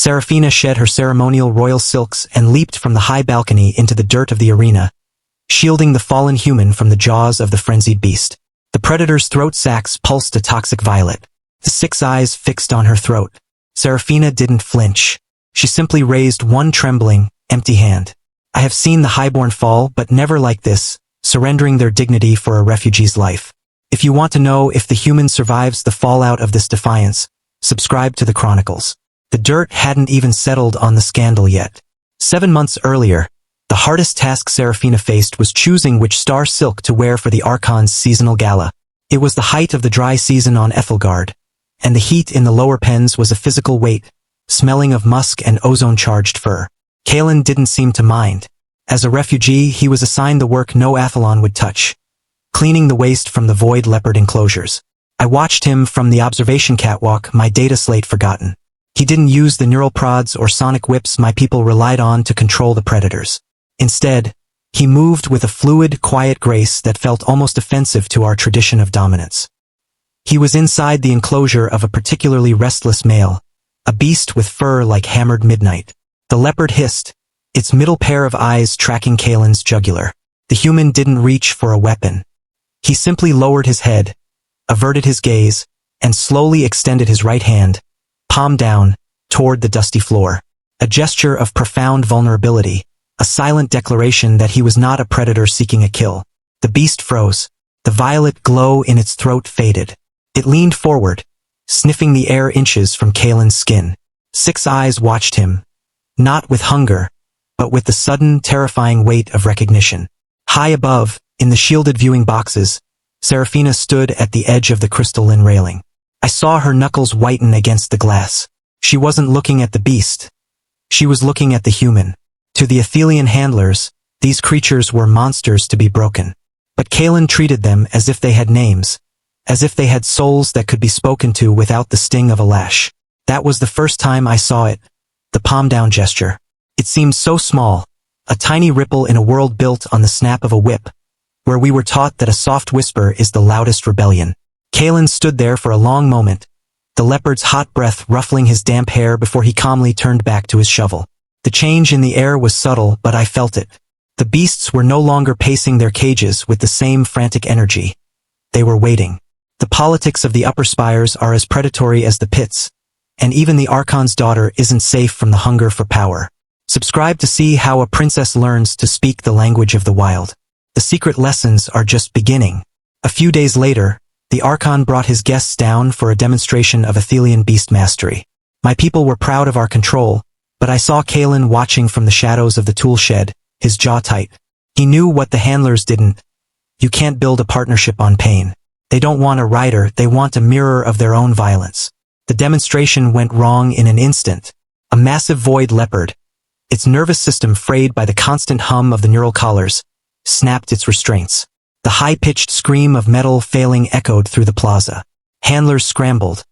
Saraphina shed her ceremonial royal silks and leaped from the high balcony into the dirt of the arena, shielding the fallen human from the jaws of the frenzied beast. The predator's throat sacs pulsed a toxic violet, the 6 eyes fixed on her throat. Saraphina didn't flinch. She simply raised one trembling, empty hand. I have seen the highborn fall, but never like this, surrendering their dignity for a refugee's life. If you want to know if the human survives the fallout of this defiance, subscribe to the Chronicles. The dirt hadn't even settled on the scandal yet. 7 months earlier, the hardest task Saraphina faced was choosing which star silk to wear for the Archon's seasonal gala. It was the height of the dry season on Ethelgard, and the heat in the lower pens was a physical weight, smelling of musk and ozone-charged fur. Kalin didn't seem to mind. As a refugee, he was assigned the work no Athelian would touch, cleaning the waste from the void leopard enclosures. I watched him from the observation catwalk, my data slate forgotten. He didn't use the neural prods or sonic whips my people relied on to control the predators. Instead, he moved with a fluid, quiet grace that felt almost offensive to our tradition of dominance. He was inside the enclosure of a particularly restless male, a beast with fur like hammered midnight. The leopard hissed, its middle pair of eyes tracking Kalin's jugular. The human didn't reach for a weapon. He simply lowered his head, averted his gaze, and slowly extended his right hand, palm down, toward the dusty floor. A gesture of profound vulnerability, a silent declaration that he was not a predator seeking a kill. The beast froze. The violet glow in its throat faded. It leaned forward, sniffing the air inches from Kalin's skin. 6 eyes watched him, not with hunger, but with the sudden, terrifying weight of recognition. High above, in the shielded viewing boxes, Saraphina stood at the edge of the crystalline railing. I saw her knuckles whiten against the glass. She wasn't looking at the beast. She was looking at the human. To the Athelian handlers, these creatures were monsters to be broken. But Kalin treated them as if they had names, as if they had souls that could be spoken to without the sting of a lash. That was the first time I saw it, the palm-down gesture. It seemed so small, a tiny ripple in a world built on the snap of a whip, where we were taught that a soft whisper is the loudest rebellion. Kalin stood there for a long moment, the leopard's hot breath ruffling his damp hair before he calmly turned back to his shovel. The change in the air was subtle, but I felt it. The beasts were no longer pacing their cages with the same frantic energy. They were waiting. The politics of the upper spires are as predatory as the pits, and even the Archon's daughter isn't safe from the hunger for power. Subscribe to see how a princess learns to speak the language of the wild. The secret lessons are just beginning. A few days later, the Archon brought his guests down for a demonstration of Athelian beast mastery. My people were proud of our control, but I saw Kalin watching from the shadows of the tool shed, his jaw tight. He knew what the handlers didn't. You can't build a partnership on pain. They don't want a rider, they want a mirror of their own violence. The demonstration went wrong in an instant. A massive void leopard, its nervous system frayed by the constant hum of the neural collars, snapped its restraints. The high-pitched scream of metal failing echoed through the plaza. Handlers scrambled,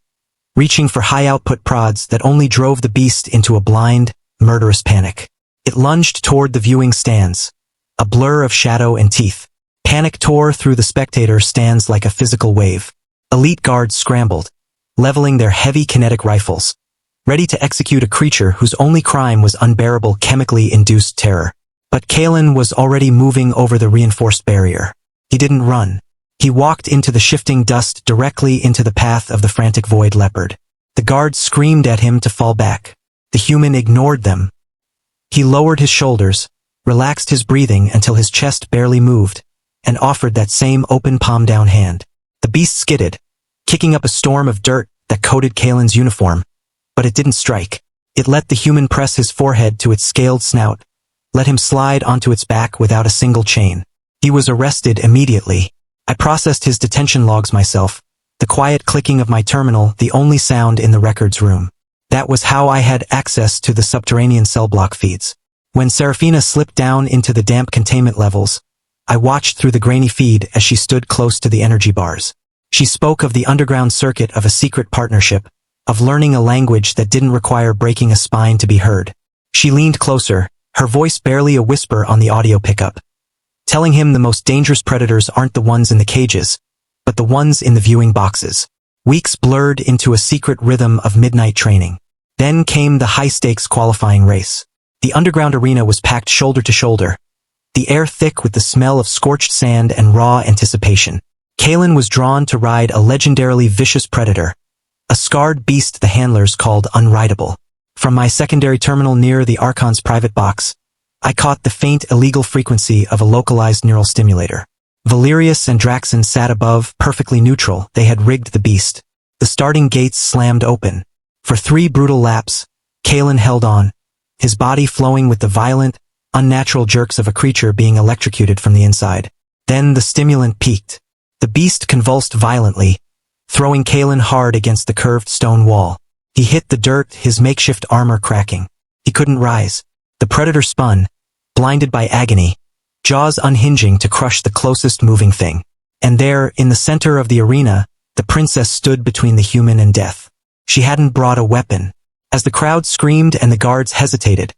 reaching for high-output prods that only drove the beast into a blind, murderous panic. It lunged toward the viewing stands, a blur of shadow and teeth. Panic tore through the spectator stands like a physical wave. Elite guards scrambled, leveling their heavy kinetic rifles, ready to execute a creature whose only crime was unbearable chemically induced terror. But Kalin was already moving over the reinforced barrier. He didn't run. He walked into the shifting dust directly into the path of the frantic void leopard. The guards screamed at him to fall back. The human ignored them. He lowered his shoulders, relaxed his breathing until his chest barely moved, and offered that same open palm-down hand. The beast skidded, kicking up a storm of dirt that coated Kalin's uniform, but it didn't strike. It let the human press his forehead to its scaled snout, let him slide onto its back without a single chain. He was arrested immediately. I processed his detention logs myself, the quiet clicking of my terminal the only sound in the records room. That was how I had access to the subterranean cell block feeds. When Saraphina slipped down into the damp containment levels, I watched through the grainy feed as she stood close to the energy bars. She spoke of the underground circuit of a secret partnership, of learning a language that didn't require breaking a spine to be heard. She leaned closer, her voice barely a whisper on the audio pickup, telling him the most dangerous predators aren't the ones in the cages, but the ones in the viewing boxes. Weeks blurred into a secret rhythm of midnight training. Then came the high-stakes qualifying race. The underground arena was packed shoulder to shoulder, the air thick with the smell of scorched sand and raw anticipation. Kalin was drawn to ride a legendarily vicious predator, a scarred beast the handlers called unrideable. From my secondary terminal near the Archon's private box, I caught the faint illegal frequency of a localized neural stimulator. Valerius and Draxon sat above, perfectly neutral. They had rigged the beast. The starting gates slammed open. For 3 brutal laps, Kalin held on, his body flowing with the violent, unnatural jerks of a creature being electrocuted from the inside. Then the stimulant peaked. The beast convulsed violently, throwing Kalin hard against the curved stone wall. He hit the dirt, his makeshift armor cracking. He couldn't rise. The predator spun, blinded by agony, jaws unhinging to crush the closest moving thing. And there, in the center of the arena, the princess stood between the human and death. She hadn't brought a weapon. As the crowd screamed and the guards hesitated,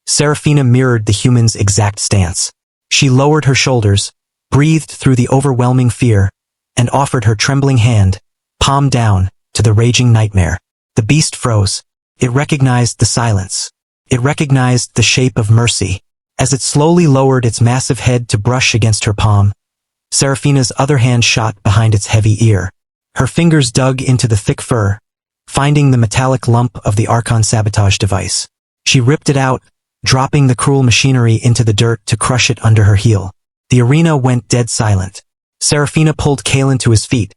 Saraphina mirrored the human's exact stance. She lowered her shoulders, breathed through the overwhelming fear, and offered her trembling hand, palm down, to the raging nightmare. The beast froze. It recognized the silence. It recognized the shape of mercy. As it slowly lowered its massive head to brush against her palm, Seraphina's other hand shot behind its heavy ear. Her fingers dug into the thick fur, finding the metallic lump of the Archon sabotage device. She ripped it out, dropping the cruel machinery into the dirt to crush it under her heel. The arena went dead silent. Saraphina pulled Kalin to his feet,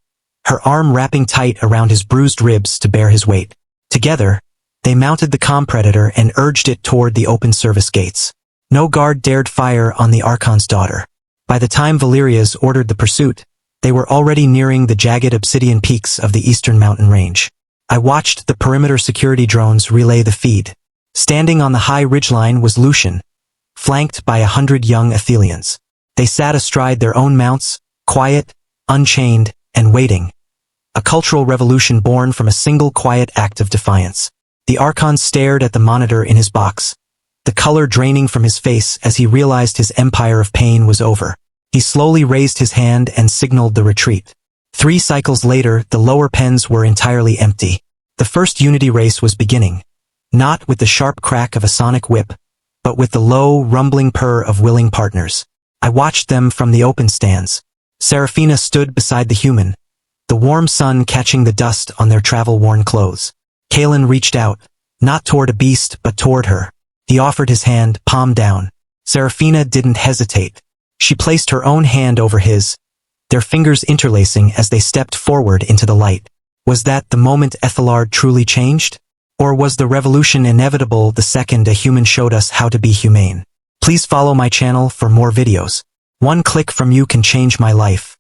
her arm wrapping tight around his bruised ribs to bear his weight. Together, they mounted the Predator and urged it toward the open service gates. No guard dared fire on the Archon's daughter. By the time Valerius ordered the pursuit, they were already nearing the jagged obsidian peaks of the eastern mountain range. I watched the perimeter security drones relay the feed. Standing on the high ridgeline was Lucian, flanked by 100 young Athelians. They sat astride their own mounts, quiet, unchained, and waiting. A cultural revolution born from a single quiet act of defiance. The Archon stared at the monitor in his box, the color draining from his face as he realized his empire of pain was over. He slowly raised his hand and signaled the retreat. 3 cycles later, the lower pens were entirely empty. The first unity race was beginning, not with the sharp crack of a sonic whip, but with the low, rumbling purr of willing partners. I watched them from the open stands. Saraphina stood beside the human, the warm sun catching the dust on their travel-worn clothes. Kalin reached out, not toward a beast but toward her. He offered his hand, palm down. Saraphina didn't hesitate. She placed her own hand over his, their fingers interlacing as they stepped forward into the light. Was that the moment Ethelgard truly changed? Or was the revolution inevitable the second a human showed us how to be humane? Please follow my channel for more videos. One click from you can change my life.